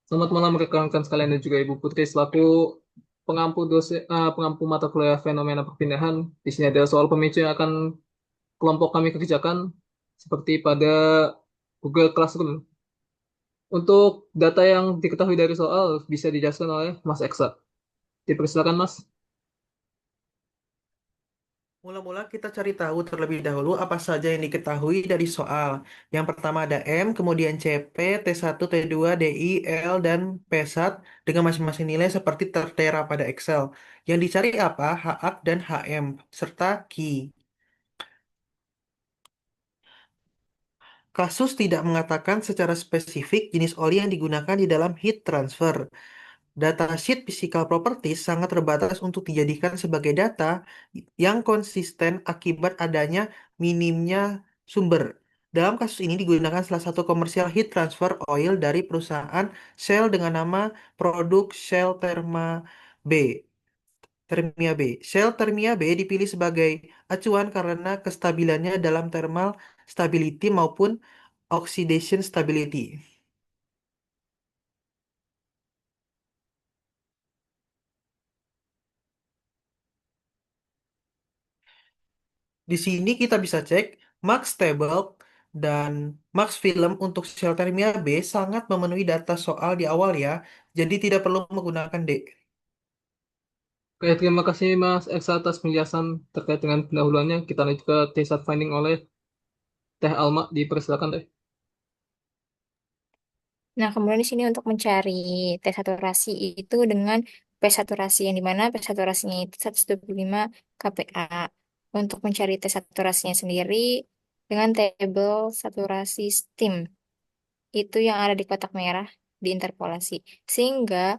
Selamat malam rekan-rekan sekalian dan juga Ibu Putri selaku pengampu mata kuliah fenomena perpindahan. Di sini ada soal pemicu yang akan kelompok kami kerjakan seperti pada Google Classroom. Untuk data yang diketahui dari soal bisa dijelaskan oleh Mas Eksa. Dipersilakan Mas. Mula-mula kita cari tahu terlebih dahulu apa saja yang diketahui dari soal. Yang pertama ada M, kemudian CP, T1, T2, DI, L, dan P1 dengan masing-masing nilai seperti tertera pada Excel. Yang dicari apa? HA dan HM, serta Ki. Kasus tidak mengatakan secara spesifik jenis oli yang digunakan di dalam heat transfer. Datasheet physical properties sangat terbatas untuk dijadikan sebagai data yang konsisten akibat adanya minimnya sumber. Dalam kasus ini digunakan salah satu komersial heat transfer oil dari perusahaan Shell dengan nama produk Shell B. Thermia B. Shell Thermia B dipilih sebagai acuan karena kestabilannya dalam thermal stability maupun oxidation stability. Di sini kita bisa cek Max Table dan Max Film untuk shelter Mia B sangat memenuhi data soal di awal ya, jadi tidak perlu menggunakan D. Oke, terima kasih Mas Eksa atas penjelasan terkait dengan pendahuluannya. Kita lanjut ke T1 finding oleh Teh Alma. Dipersilakan Teh. Nah, kemudian di sini untuk mencari T saturasi itu dengan P saturasi yang dimana P saturasinya itu 125 kPa. Untuk mencari T saturasinya sendiri dengan tabel saturasi steam itu yang ada di kotak merah diinterpolasi. Sehingga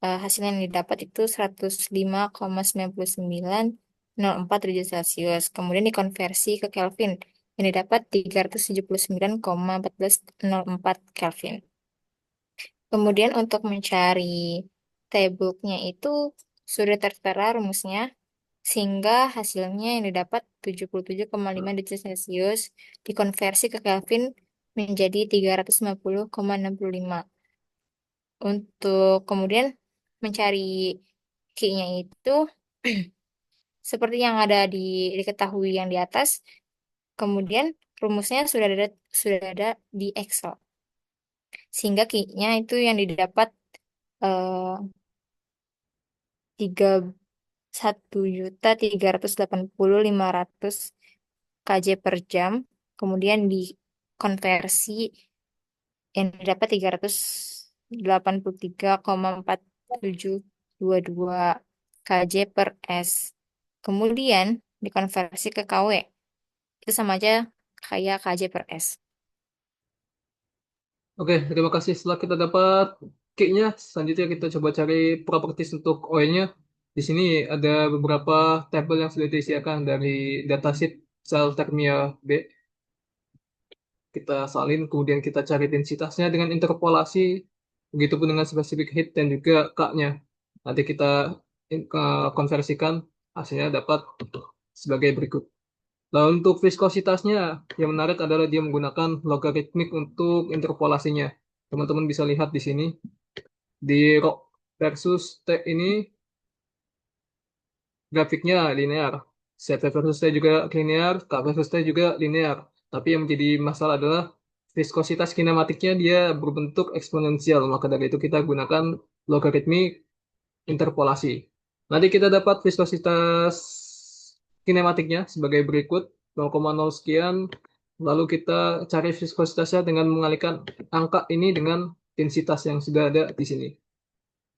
hasil yang didapat itu 105,9904 derajat Celcius. Kemudian dikonversi ke Kelvin yang didapat 379,1404 Kelvin. Kemudian untuk mencari T-booknya itu sudah tertera rumusnya, sehingga hasilnya yang didapat 77,5 derajat Celcius dikonversi ke Kelvin menjadi 350,65. Untuk kemudian mencari Q-nya itu seperti yang ada diketahui yang di atas, kemudian rumusnya sudah ada di Excel. Sehingga Q-nya itu yang didapat eh, 1.380.500 kJ per jam, kemudian dikonversi yang didapat 383,4722 kJ per S. Kemudian dikonversi ke KW, itu sama aja kayak KJ per S. Oke, terima kasih. Setelah kita dapat key-nya, selanjutnya kita coba cari properties untuk oil-nya. Di sini ada beberapa tabel yang sudah disediakan dari datasheet sel Thermia B. Kita salin, kemudian kita cari densitasnya dengan interpolasi, begitupun dengan spesifik heat dan juga K-nya. Nanti kita konversikan, hasilnya dapat sebagai berikut. Lalu untuk viskositasnya, yang menarik adalah dia menggunakan logaritmik untuk interpolasinya. Teman-teman bisa lihat di sini, di rho versus T ini grafiknya linear. CV versus T juga linear, K versus T juga linear. Tapi yang menjadi masalah adalah viskositas kinematiknya dia berbentuk eksponensial. Maka dari itu kita gunakan logaritmik interpolasi. Nanti kita dapat viskositas kinematiknya sebagai berikut 0,0 sekian. Lalu kita cari viskositasnya dengan mengalihkan angka ini dengan densitas yang sudah ada di sini.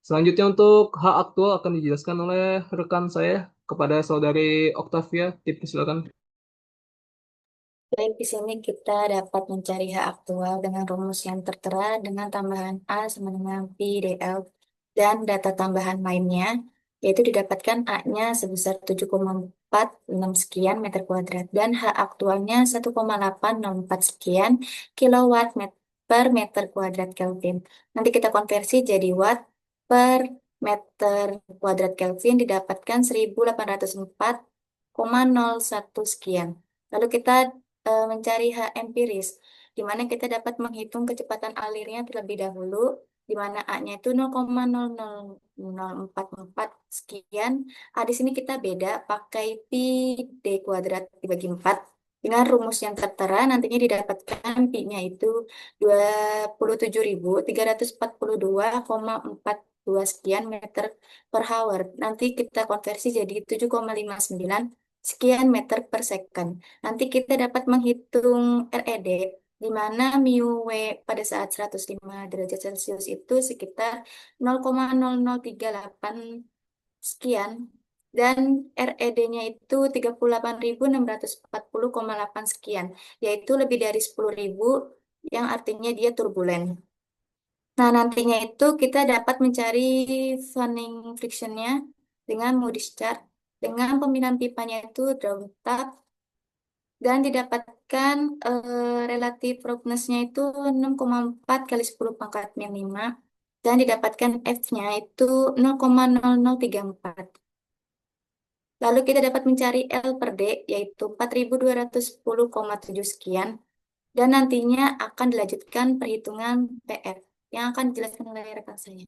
Selanjutnya untuk H aktual akan dijelaskan oleh rekan saya kepada saudari Octavia. Silakan. Baik, di sini kita dapat mencari H aktual dengan rumus yang tertera dengan tambahan A sama dengan Pi dl dan data tambahan lainnya, yaitu didapatkan A-nya sebesar 7,46 sekian meter kuadrat dan H aktualnya 1,804 sekian kilowatt per meter kuadrat Kelvin. Nanti kita konversi jadi watt per meter kuadrat Kelvin didapatkan 1804,01 sekian. Lalu kita mencari H empiris, di mana kita dapat menghitung kecepatan alirnya terlebih dahulu. di mana A-nya itu 0,00044 sekian. Di sini kita beda pakai pi d kuadrat dibagi 4. Dengan rumus yang tertera nantinya didapatkan pi-nya itu 27.342,42 sekian meter per hour. Nanti kita konversi jadi 7,59 sekian meter per second. Nanti kita dapat menghitung RED, di mana mu W pada saat 105 derajat Celcius itu sekitar 0,0038 sekian. Dan RED-nya itu 38.640,8 sekian, yaitu lebih dari 10.000, yang artinya dia turbulen. Nah, nantinya itu kita dapat mencari fanning frictionnya dengan mode discharge, dengan pemilihan pipanya itu drawn tap, dan didapatkan relatif roughness-nya itu 6,4 kali 10 pangkat min 5, dan didapatkan F-nya itu 0,0034. Lalu kita dapat mencari L per D, yaitu 4.210,7 sekian, dan nantinya akan dilanjutkan perhitungan PF, yang akan dijelaskan oleh rekan saya.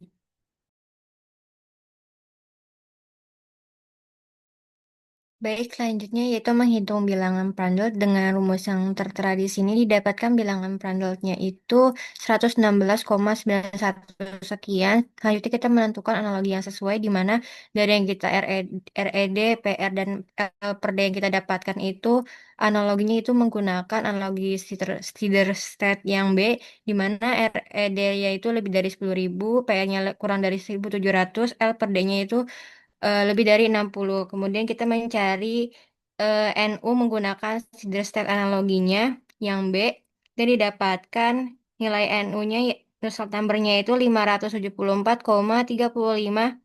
Baik, selanjutnya yaitu menghitung bilangan Prandtl dengan rumus yang tertera di sini didapatkan bilangan Prandtl-nya itu 116,91 sekian. Selanjutnya kita menentukan analogi yang sesuai di mana dari yang kita RED, PR, dan L per D yang kita dapatkan itu analoginya itu menggunakan analogi Siderstad yang B, di mana RED yaitu lebih dari 10.000, PR-nya kurang dari 1.700, L per D-nya itu lebih dari 60. Kemudian kita mencari NU menggunakan Siderstad analoginya yang B, dan didapatkan nilai NU-nya Nusselt number-nya itu 574,35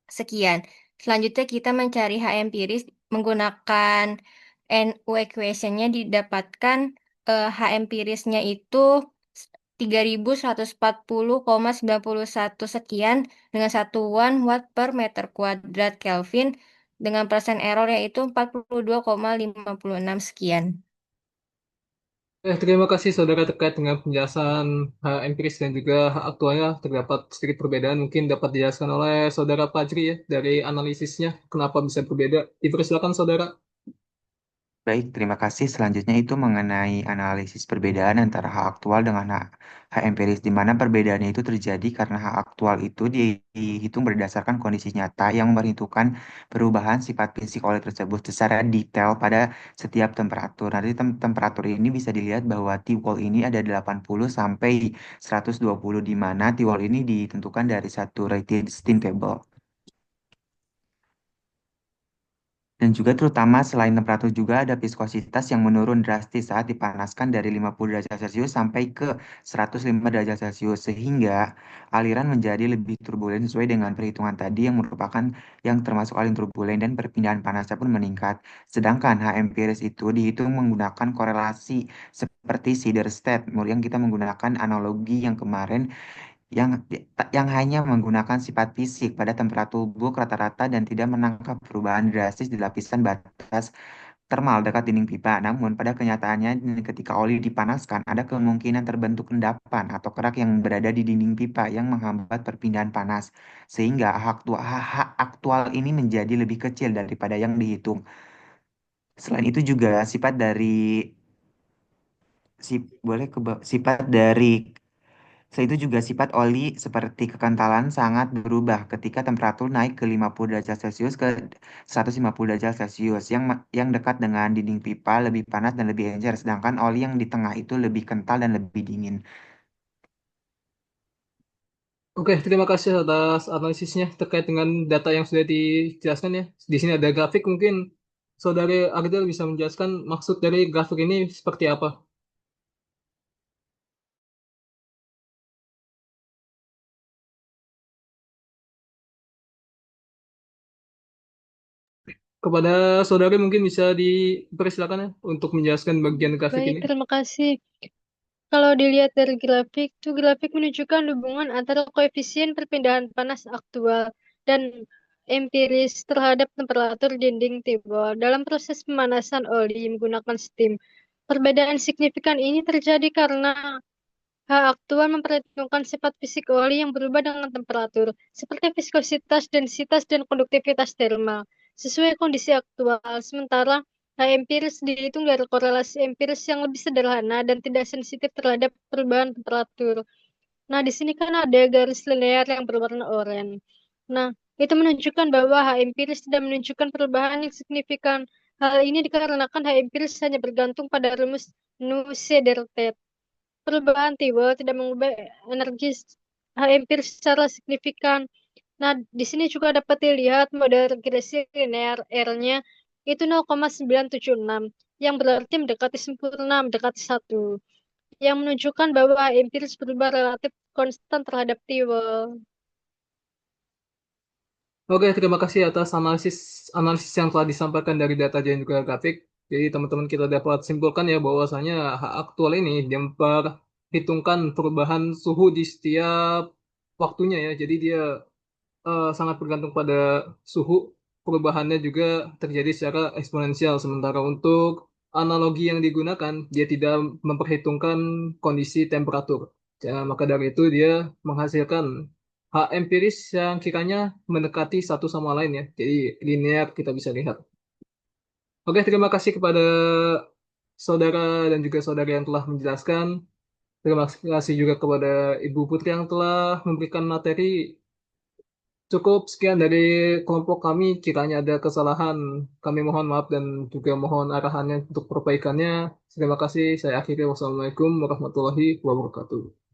sekian. Selanjutnya kita mencari H empiris menggunakan NU equation-nya, didapatkan H empirisnya itu 3.140,91 sekian dengan satuan watt per meter kuadrat Kelvin dengan persen error yaitu 42,56 sekian. Terima kasih saudara terkait dengan penjelasan hal empiris dan juga hal aktualnya terdapat sedikit perbedaan mungkin dapat dijelaskan oleh saudara Fajri ya dari analisisnya kenapa bisa berbeda. Dipersilakan saudara. Baik, terima kasih. Selanjutnya itu mengenai analisis perbedaan antara hak aktual dengan hak empiris, di mana perbedaannya itu terjadi karena hak aktual itu dihitung berdasarkan kondisi nyata yang memperhitungkan perubahan sifat fisik oleh tersebut secara detail pada setiap temperatur. Nanti temperatur ini bisa dilihat bahwa T-wall ini ada 80 sampai 120, di mana T-wall ini ditentukan dari satu rated steam table. Dan juga terutama selain temperatur juga ada viskositas yang menurun drastis saat dipanaskan dari 50 derajat Celcius sampai ke 105 derajat Celcius, sehingga aliran menjadi lebih turbulen sesuai dengan perhitungan tadi yang merupakan yang termasuk aliran turbulen, dan perpindahan panasnya pun meningkat. Sedangkan H empiris itu dihitung menggunakan korelasi seperti Siderstad, yang kita menggunakan analogi yang kemarin yang yang hanya menggunakan sifat fisik pada temperatur tubuh rata-rata dan tidak menangkap perubahan drastis di lapisan batas termal dekat dinding pipa. Namun, pada kenyataannya, ketika oli dipanaskan, ada kemungkinan terbentuk endapan atau kerak yang berada di dinding pipa yang menghambat perpindahan panas, sehingga hak aktual ini menjadi lebih kecil daripada yang dihitung. Selain itu juga sifat dari Selain itu juga sifat oli seperti kekentalan sangat berubah ketika temperatur naik ke 50 derajat Celcius ke 150 derajat Celcius. Yang dekat dengan dinding pipa lebih panas dan lebih encer, sedangkan oli yang di tengah itu lebih kental dan lebih dingin. Oke, terima kasih atas analisisnya terkait dengan data yang sudah dijelaskan ya. Di sini ada grafik mungkin saudari Ardel bisa menjelaskan maksud dari grafik ini seperti apa. Kepada saudari mungkin bisa dipersilakan ya untuk menjelaskan bagian grafik Baik, ini. terima kasih. Kalau dilihat dari grafik, itu grafik menunjukkan hubungan antara koefisien perpindahan panas aktual dan empiris terhadap temperatur dinding table dalam proses pemanasan oli menggunakan steam. Perbedaan signifikan ini terjadi karena H aktual memperhitungkan sifat fisik oli yang berubah dengan temperatur, seperti viskositas, densitas, dan konduktivitas thermal, sesuai kondisi aktual. Sementara H empiris dihitung dari korelasi empiris yang lebih sederhana dan tidak sensitif terhadap perubahan temperatur. Nah, di sini kan ada garis linear yang berwarna oranye. Nah, itu menunjukkan bahwa H empiris tidak menunjukkan perubahan yang signifikan. Hal ini dikarenakan H empiris hanya bergantung pada rumus Nu-Cederted. Perubahan Tiwel tidak mengubah energi H empiris secara signifikan. Nah, di sini juga dapat dilihat model regresi linear R-nya itu 0,976, yang berarti mendekati sempurna, mendekati 1, yang menunjukkan bahwa empiris berubah relatif konstan terhadap Tiwel. Oke, terima kasih atas analisis analisis yang telah disampaikan dari data dan juga grafik. Jadi teman-teman kita dapat simpulkan ya bahwasanya hak aktual ini dia memperhitungkan perubahan suhu di setiap waktunya ya. Jadi dia sangat bergantung pada suhu. Perubahannya juga terjadi secara eksponensial. Sementara untuk analogi yang digunakan, dia tidak memperhitungkan kondisi temperatur. Ya, maka dari itu dia menghasilkan hak empiris yang kiranya mendekati satu sama lain ya. Jadi linear kita bisa lihat. Oke, terima kasih kepada saudara dan juga saudari yang telah menjelaskan. Terima kasih juga kepada Ibu Putri yang telah memberikan materi. Cukup sekian dari kelompok kami. Kiranya ada kesalahan, kami mohon maaf dan juga mohon arahannya untuk perbaikannya. Terima kasih. Saya akhiri. Wassalamualaikum warahmatullahi wabarakatuh.